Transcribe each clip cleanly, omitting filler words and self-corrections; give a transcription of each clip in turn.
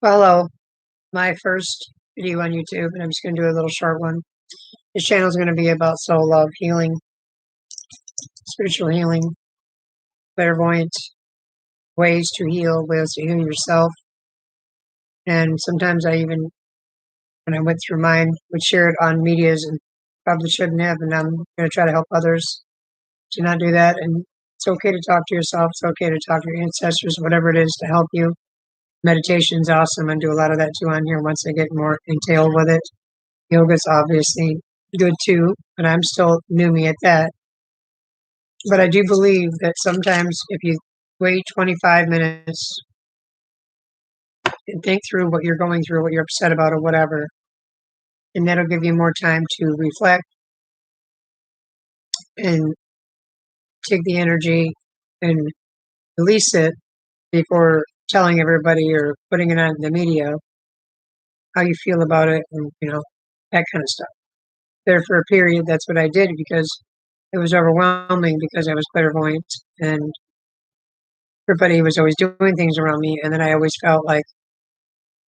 Hello, my first video on YouTube, and I'm just going to do a little short one. This channel is going to be about soul love, healing, spiritual healing, clairvoyant ways to heal, ways to heal yourself. And sometimes I even, when I went through mine, would share it on medias and probably shouldn't have. And I'm going to try to help others to not do that. And it's okay to talk to yourself. It's okay to talk to your ancestors, whatever it is to help you. Meditation's awesome. I do a lot of that too on here once I get more entailed with it. Yoga's obviously good too, but I'm still newbie at that. But I do believe that sometimes if you wait 25 minutes and think through what you're going through, what you're upset about, or whatever, and that'll give you more time to reflect and take the energy and release it before telling everybody or putting it on the media how you feel about it and, that kind of stuff. There for a period, that's what I did because it was overwhelming because I was clairvoyant and everybody was always doing things around me. And then I always felt like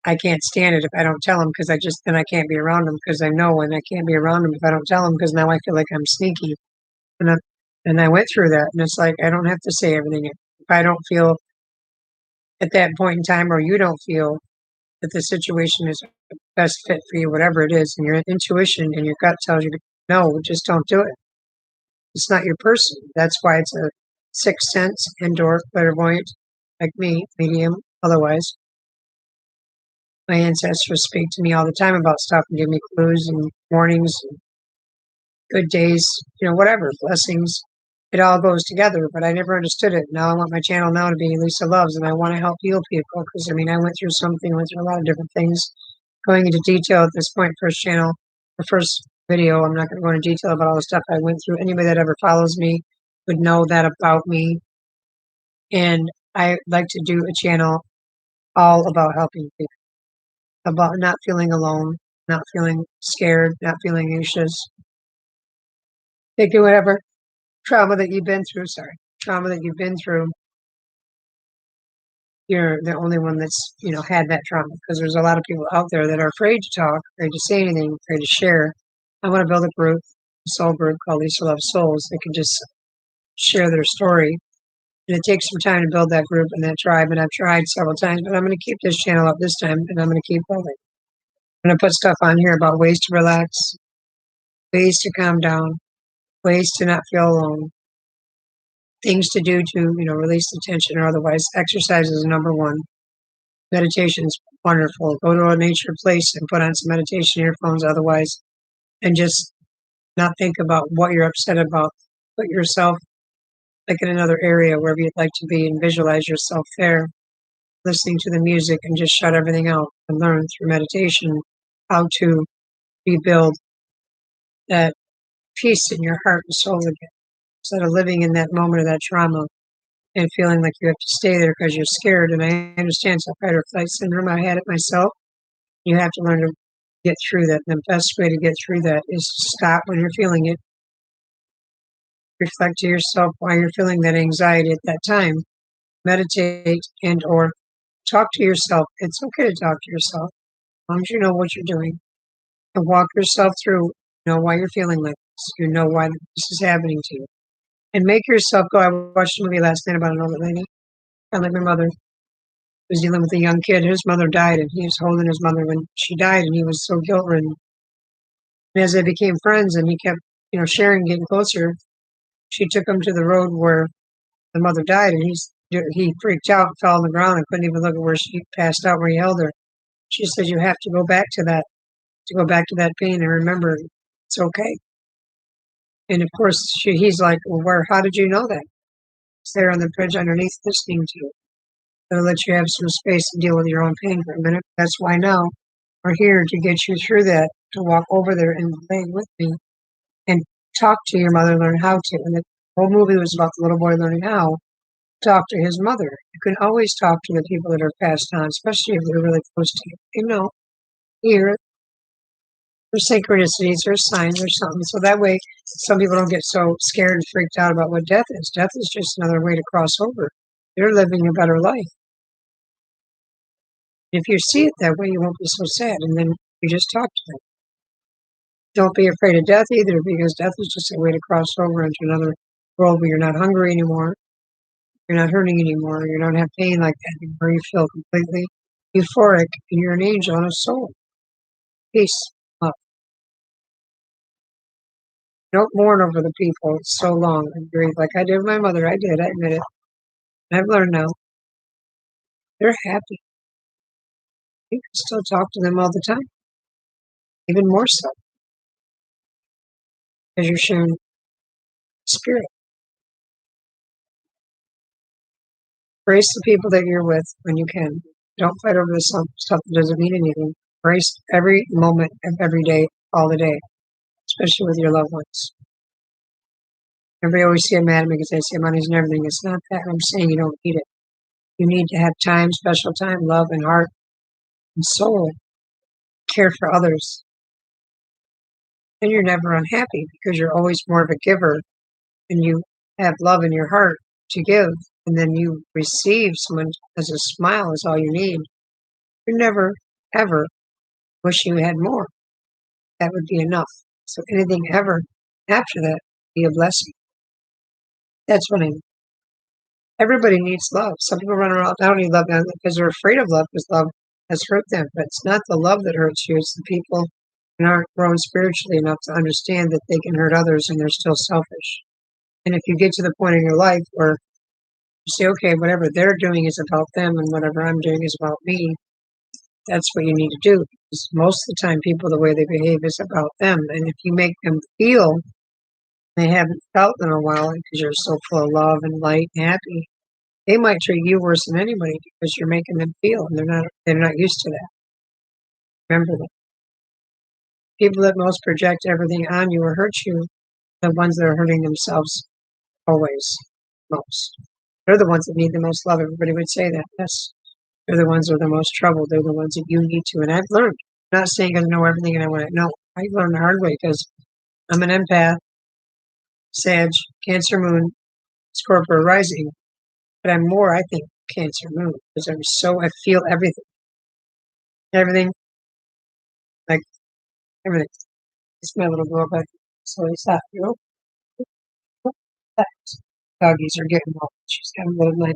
I can't stand it if I don't tell them because then I can't be around them because I know and I can't be around them if I don't tell them because now I feel like I'm sneaky. And I went through that and it's like I don't have to say everything. If I don't feel at that point in time or you don't feel that the situation is best fit for you, whatever it is, and your intuition and your gut tells you to no, just don't do it. It's not your person. That's why it's a sixth sense, indoor, clairvoyant, like me, medium, otherwise. My ancestors speak to me all the time about stuff and give me clues and warnings, and good days, whatever, blessings. It all goes together, but I never understood it. Now I want my channel now to be Lisa Loves, and I want to help heal people because, I went through something, went through a lot of different things. Going into detail at this point, first channel, the first video, I'm not going to go into detail about all the stuff I went through. Anybody that ever follows me would know that about me. And I like to do a channel all about helping people, about not feeling alone, not feeling scared, not feeling anxious. Taking whatever trauma that you've been through, trauma that you've been through, you're the only one that's, had that trauma because there's a lot of people out there that are afraid to talk, afraid to say anything, afraid to share. I want to build a group, a soul group called Lisa Love Souls that can just share their story. And it takes some time to build that group and that tribe. And I've tried several times, but I'm going to keep this channel up this time and I'm going to keep building. I'm going to put stuff on here about ways to relax, ways to calm down, ways to not feel alone, things to do to, release the tension or otherwise. Exercise is number one. Meditation's wonderful. Go to a nature place and put on some meditation earphones otherwise, and just not think about what you're upset about. Put yourself like in another area wherever you'd like to be and visualize yourself there, listening to the music and just shut everything out and learn through meditation how to rebuild that peace in your heart and soul again. Instead of living in that moment of that trauma and feeling like you have to stay there because you're scared. And I understand fight or flight syndrome. I had it myself. You have to learn to get through that. And the best way to get through that is to stop when you're feeling it. Reflect to yourself why you're feeling that anxiety at that time. Meditate and or talk to yourself. It's okay to talk to yourself as long as you know what you're doing. And walk yourself through, why you're feeling like this. You know why this is happening to you. And make yourself go. I watched a movie last night about an older lady. Kind of like my mother was dealing with a young kid. His mother died, and he was holding his mother when she died, and he was so guilt-ridden. And as they became friends, and he kept, sharing, getting closer, she took him to the road where the mother died, and he freaked out, and fell on the ground, and couldn't even look at where she passed out, where he held her. She said, "You have to go back to that, pain, and remember, it's okay." And of course, he's like, "Well, where? How did you know that?" It's there on the bridge underneath, listening to you. It'll let you have some space to deal with your own pain for a minute. That's why now we're here to get you through that, to walk over there and lay with me and talk to your mother, learn how to. And the whole movie was about the little boy learning how to talk to his mother. You can always talk to the people that are passed on, especially if they're really close to you. Here, there's synchronicities, there's signs, or something. So that way, some people don't get so scared and freaked out about what death is. Death is just another way to cross over. They're living a better life. If you see it that way, you won't be so sad, and then you just talk to them. Don't be afraid of death either, because death is just a way to cross over into another world where you're not hungry anymore, you're not hurting anymore, you don't have pain like that anymore. You feel completely euphoric, and you're an angel and a soul. Peace, love. Don't mourn over the people so long and grieve like I did with my mother. I did, I admit it. And I've learned now. They're happy. You can still talk to them all the time, even more so, as you're sharing spirit. Embrace the people that you're with when you can. Don't fight over the stuff that doesn't mean anything. Embrace every moment of every day, all the day, especially with your loved ones. Everybody always say I'm mad at me because I say money's and everything. It's not that. I'm saying you don't need it. You need to have time, special time, love and heart and soul, care for others. And you're never unhappy because you're always more of a giver and you have love in your heart to give. And then you receive someone as a smile is all you need. You're never, ever wish you had more. That would be enough. So anything ever after that be a blessing. That's what I mean. Everybody needs love. Some people run around, I don't need love because they're afraid of love because love has hurt them. But it's not the love that hurts you, it's the people that aren't grown spiritually enough to understand that they can hurt others and they're still selfish. And if you get to the point in your life where you say, okay, whatever they're doing is about them and whatever I'm doing is about me, that's what you need to do. Because most of the time, people, the way they behave is about them. And if you make them feel they haven't felt in a while because you're so full of love and light and happy, they might treat you worse than anybody because you're making them feel and they're not used to that. Remember that. People that most project everything on you or hurt you, the ones that are hurting themselves always most. They're the ones that need the most love. Everybody would say that. Yes. They're the ones that are the most troubled. They're the ones that you need to. And I've learned. I'm not saying I know everything and I want to know. I've learned the hard way because I'm an empath, Sag, Cancer Moon, Scorpio rising, but I'm more, I think, Cancer Moon because I feel everything. Everything, like everything. It's my little girl, but so it's that, that doggies are getting old. She's got a little leg.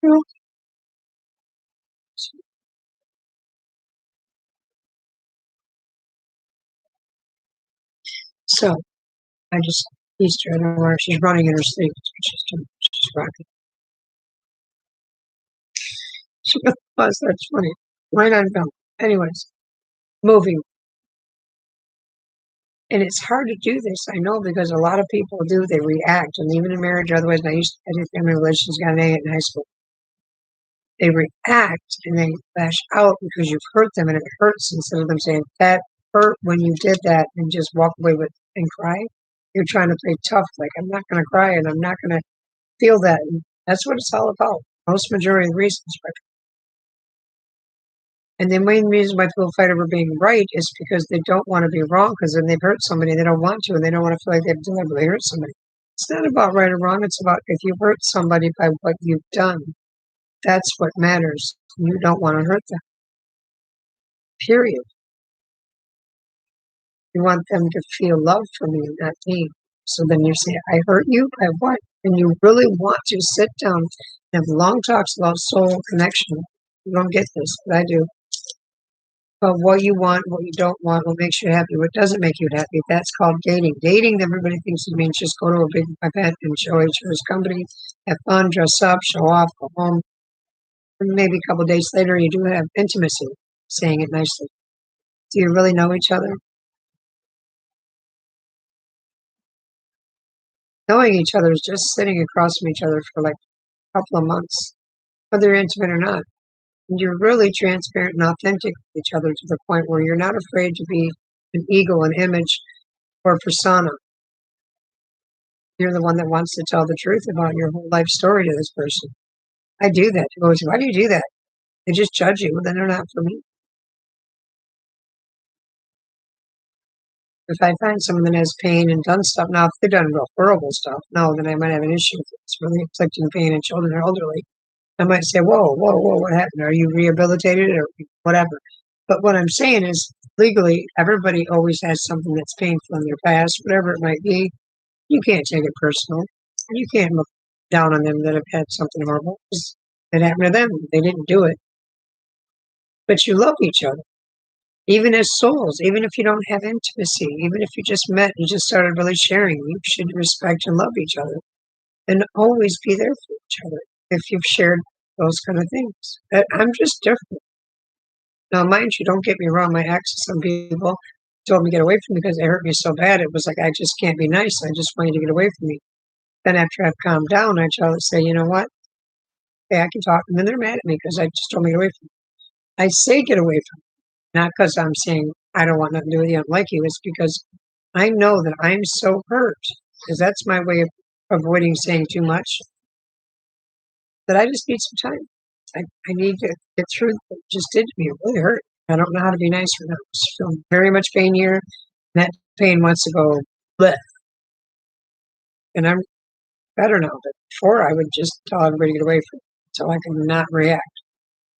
You know, so I just teased her. I don't know where she's running in her sleep. She's rocking. She really was. That's funny. Right on film. Anyways, moving. And it's hard to do this, I know, because a lot of people do. They react, and even in marriage, otherwise, I did family relations, got an A in high school. They react and they lash out because you've hurt them, and it hurts instead of them saying that hurt when you did that and just walk away with and cry. You're trying to play tough, like I'm not going to cry and I'm not going to feel that. And that's what it's all about. Most majority of the reasons. And the main reason why people fight over being right is because they don't want to be wrong because then they've hurt somebody, they don't want to, and they don't want to feel like they've deliberately hurt somebody. It's not about right or wrong. It's about if you hurt somebody by what you've done, that's what matters. You don't want to hurt them. Period. You want them to feel love from you, not me. So then you say, I hurt you by what? And you really want to sit down and have long talks about soul connection. You don't get this, but I do. But what you want, what you don't want, what makes you happy, what doesn't make you happy. That's called dating. Dating, everybody thinks it means just go to a big event and show each other's company, have fun, dress up, show off, go home. And maybe a couple of days later, you do have intimacy, saying it nicely. Do you really know each other? Knowing each other is just sitting across from each other for like a couple of months, whether you're intimate or not. And you're really transparent and authentic with each other to the point where you're not afraid to be an ego, an image, or a persona. You're the one that wants to tell the truth about your whole life story to this person. I do that. People always say, why do you do that? They just judge you. Well, then they're not for me. If I find someone that has pain and done stuff, now if they've done real horrible stuff, no, then I might have an issue. If it's really inflicting pain and children are elderly. I might say, whoa, whoa, whoa, what happened? Are you rehabilitated or whatever? But what I'm saying is, legally, everybody always has something that's painful in their past, whatever it might be. You can't take it personal. You can't look down on them that have had something horrible. It happened to them. They didn't do it. But you love each other, even as souls, even if you don't have intimacy, even if you just met and just started really sharing, you should respect and love each other and always be there for each other if you've shared those kind of things. I'm just different. Now, mind you, don't get me wrong, my ex, some people told me to get away from me because they hurt me so bad. It was like, I just can't be nice. I just want you to get away from me. Then after I've calmed down, I try to say, you know what? Hey, I can talk. And then they're mad at me because I just told me to get away from me. I say get away from me, not because I'm saying I don't want nothing to do with you, I don't like you. It's because I know that I'm so hurt, because that's my way of avoiding saying too much, that I just need some time. I need to get through what just did to me. It really hurt. I don't know how to be nice right now. I just feel very much pain here. And that pain wants to go, bleh. And I'm better now. But before, I would just tell everybody to get away from me so I could not react.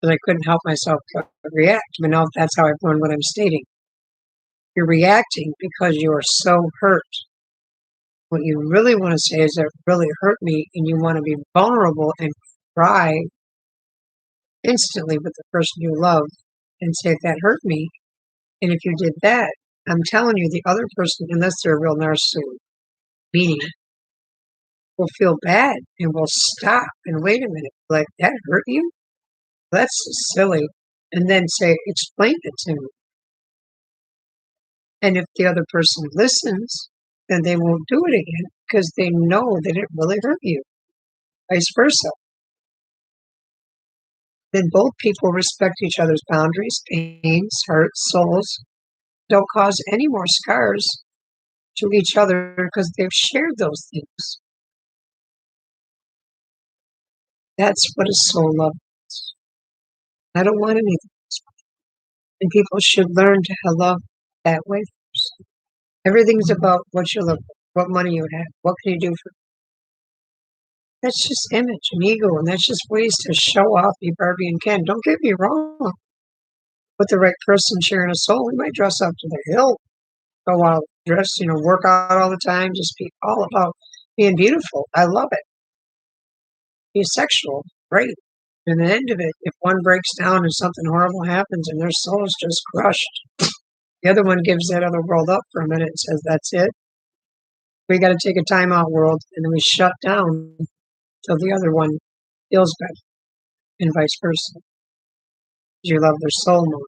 Because I couldn't help myself but react. But now that's how I've learned what I'm stating. You're reacting because you are so hurt. What you really want to say is that really hurt me, and you want to be vulnerable and cry instantly with the person you love and say, that hurt me. And if you did that, I'm telling you, the other person, unless they're a real narcissist, meaning, will feel bad and will stop and wait a minute, like, that hurt you? That's silly. And then say, explain it to me. And if the other person listens, then they won't do it again because they know that it really hurt you, vice versa. Then both people respect each other's boundaries, pains, hurts, souls, don't cause any more scars to each other because they've shared those things. That's what a soul love is. I don't want anything else. And people should learn to love that way first. Everything's about what you look, what money you have, what can you do for. That's just image and ego, and that's just ways to show off, be Barbie and Ken. Don't get me wrong. With the right person sharing a soul, we might dress up to the hilt, go out, dress, work out all the time, just be all about being beautiful. I love it. Be sexual, great. And the end of it, if one breaks down and something horrible happens and their soul is just crushed, the other one gives that other world up for a minute and says, that's it. We got to take a time out, world. And then we shut down till the other one feels better, and vice versa. You love their soul more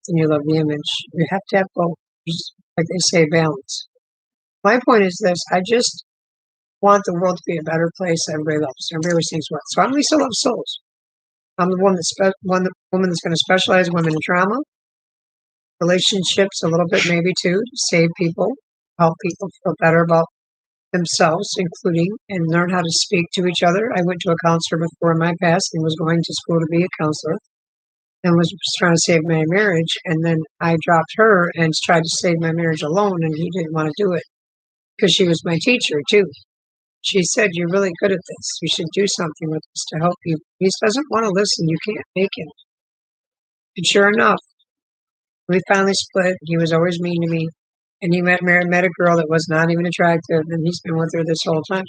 than you love the image. You have to have both. Just, like they say, balance. My point is this: I just want the world to be a better place. Everybody loves. Everybody always thinks what. So I Lisa loves souls. I'm the one woman that's going to specialize in women in trauma, relationships, a little bit maybe too, to save people, help people feel better about themselves, including and learn how to speak to each other. I went to a counselor before in my past and was going to school to be a counselor and was trying to save my marriage. And then I dropped her and tried to save my marriage alone, and he didn't want to do it because she was my teacher too. She said, you're really good at this. You should do something with this to help you. He doesn't want to listen. You can't make him. And sure enough, we finally split. He was always mean to me. And he met a girl that was not even attractive, and he's been with her this whole time.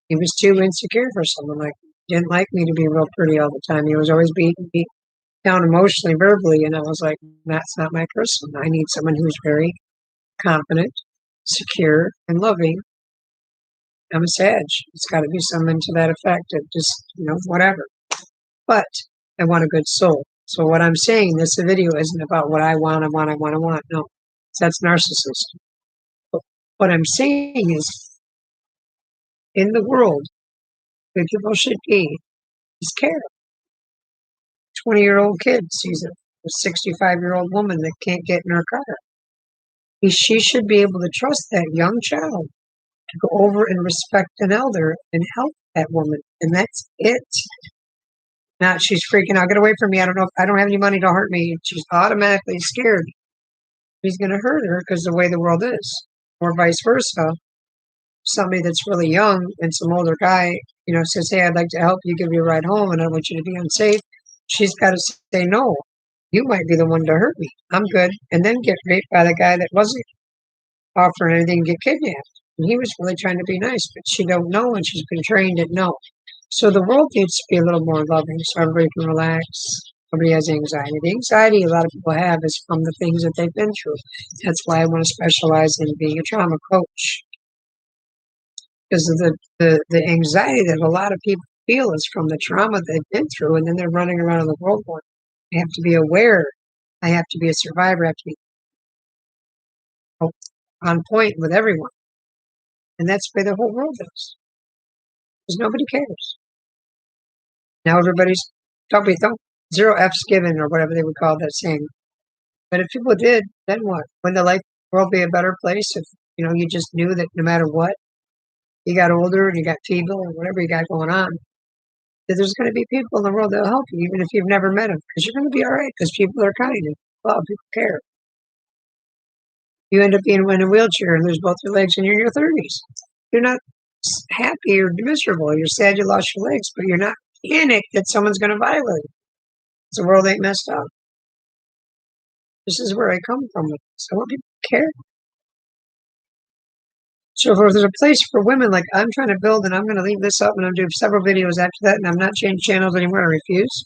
He was too insecure for someone like me. He didn't like me to be real pretty all the time. He was always beating me down emotionally, verbally, and I was like, that's not my person. I need someone who's very confident, secure, and loving. I'm a Sag. It's got to be someone to that effect of just, whatever. But I want a good soul. So what I'm saying, this video isn't about what I want. No, that's narcissist. But what I'm saying is, in the world, where people should be is care. 20-year-old kid sees a 65-year-old woman that can't get in her car. She should be able to trust that young child to go over and respect an elder and help that woman. And that's it. Not she's freaking out, get away from me. I don't have any money, don't hurt me. She's automatically scared. He's going to hurt her because the way the world is, or vice versa. somebody that's really young and some older guy, says, "Hey, I'd like to help you, give you a ride home, and I want you to be unsafe," she's got to say, "No, you might be the one to hurt me. I'm good," and then get raped by the guy that wasn't offering anything and get kidnapped. And he was really trying to be nice, but she don't know, and she's been trained to know. So the world needs to be a little more loving, so everybody can relax. Nobody has anxiety. The anxiety a lot of people have is from the things that they've been through. That's why I want to specialize in being a trauma coach, because of the anxiety that a lot of people feel is from the trauma they've been through, and then they're running around in the world going, I have to be aware. I have to be a survivor. I have to be on point with everyone. And that's the way the whole world is. Because nobody cares. Now everybody's don't zero F's given or whatever they would call that saying. But if people did, then what? Wouldn't the life world be a better place if you just knew that no matter what, you got older and you got feeble or whatever you got going on, that there's going to be people in the world that'll help you, even if you've never met them, because you're going to be all right because people are kind and love, people care. You end up being in a wheelchair and lose both your legs and you're in your 30s. You're not happy or miserable. You're sad you lost your legs, but you're not panicked that someone's going to violate you. The world ain't messed up. This is where I come from. I want people to care. So if there's a place for women, like I'm trying to build, and I'm going to leave this up, and I'm doing several videos after that, and I'm not changing channels anymore. I refuse.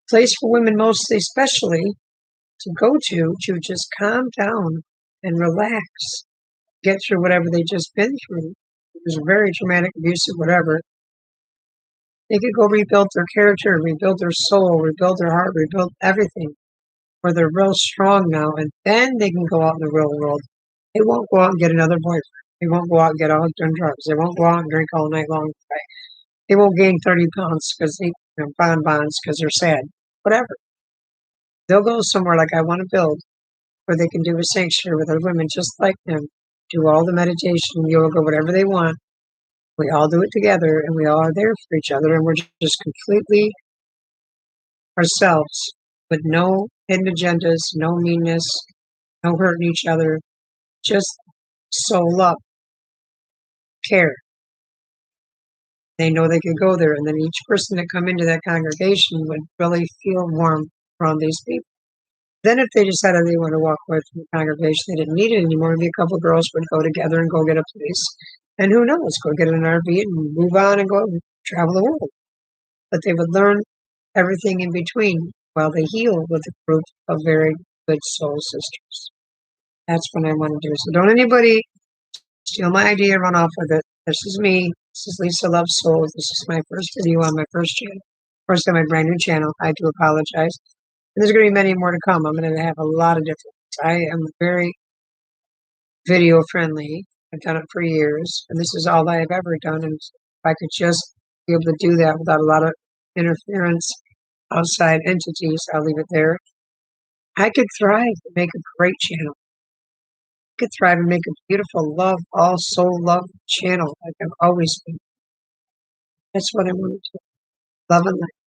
Place for women, mostly, especially to go to just calm down and relax, get through whatever they just been through. It was very traumatic, abusive, whatever. They could go rebuild their character, rebuild their soul, rebuild their heart, rebuild everything, where they're real strong now, and then they can go out in the real world. They won't go out and get another boyfriend. They won't go out and get all done drugs. They won't go out and drink all night long. They won't gain 30 pounds because they bonbons because they're sad. Whatever. They'll go somewhere like I want to build where they can do a sanctuary with other women just like them, do all the meditation, yoga, whatever they want. We all do it together and we all are there for each other and we're just completely ourselves with no hidden agendas, no meanness, no hurting each other, just soul up, care. They know they could go there, and then each person that come into that congregation would really feel warm around these people. Then if they decided they want to walk away from the congregation, they didn't need it anymore, maybe a couple of girls would go together and go get a place. And who knows, go get an RV and move on and go travel the world. But they would learn everything in between while they heal with a group of very good soul sisters. That's what I want to do. So don't anybody steal my idea, run off with it. This is me. This is Lisa Loves Souls. This is my first video on my first channel. First on my brand new channel. I do apologize. And there's going to be many more to come. I'm going to have a lot of different I am very video friendly. I've done it for years. And this is all I have ever done. And if I could just be able to do that without a lot of interference, outside entities, I'll leave it there. I could thrive and make a great channel. I could thrive and make a beautiful love, all soul love channel like I've always been. That's what I want to do. Love and light.